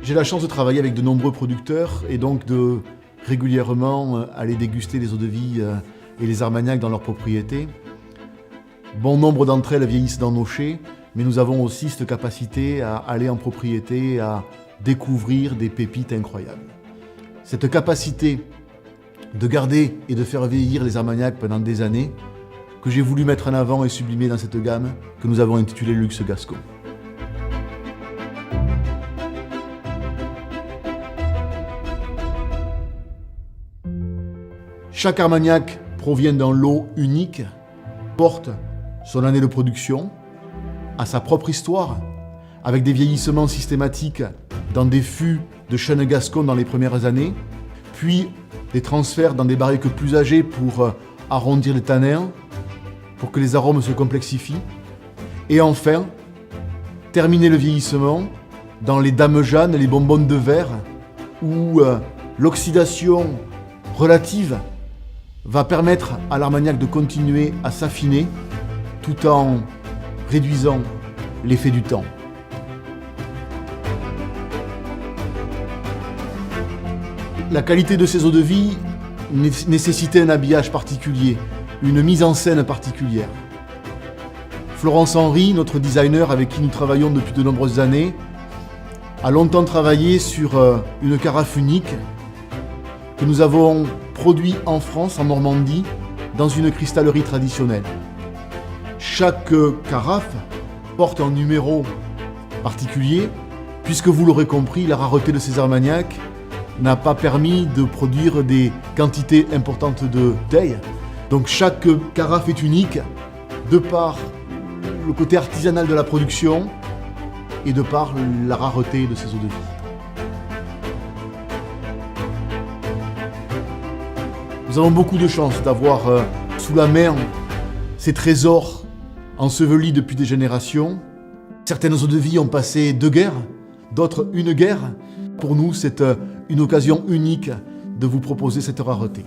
J'ai la chance de travailler avec de nombreux producteurs et donc de régulièrement aller déguster les eaux-de-vie et les armagnacs dans leurs propriétés. Bon nombre d'entre elles vieillissent dans nos chais, mais nous avons aussi cette capacité à aller en propriété, à découvrir des pépites incroyables. Cette capacité de garder et de faire vieillir les armagnacs pendant des années, que j'ai voulu mettre en avant et sublimer dans cette gamme que nous avons intitulée Luxe Gascon. Chaque armagnac provient d'un lot unique, porte son année de production, a sa propre histoire, avec des vieillissements systématiques dans des fûts de chêne gascon dans les premières années, puis des transferts dans des barriques plus âgées pour arrondir les tanins, pour que les arômes se complexifient, et enfin, terminer le vieillissement dans les dames Jeanne, les bonbonnes de verre, où l'oxydation relative va permettre à l'armagnac de continuer à s'affiner tout en réduisant l'effet du temps. La qualité de ces eaux-de-vie nécessitait un habillage particulier, une mise en scène particulière. Florence Henry, notre designer avec qui nous travaillons depuis de nombreuses années, a longtemps travaillé sur une carafe unique que nous avons produite en France, en Normandie, dans une cristallerie traditionnelle. Chaque carafe porte un numéro particulier, puisque vous l'aurez compris, la rareté de ces armagnacs n'a pas permis de produire des quantités importantes de bouteilles. Donc chaque carafe est unique, de par le côté artisanal de la production et de par la rareté de ces eaux-de-vie. Nous avons beaucoup de chance d'avoir sous la main ces trésors ensevelis depuis des générations. Certaines eaux-de-vie ont passé 2 guerres, d'autres 1 guerre. Pour nous, c'est une occasion unique de vous proposer cette rareté.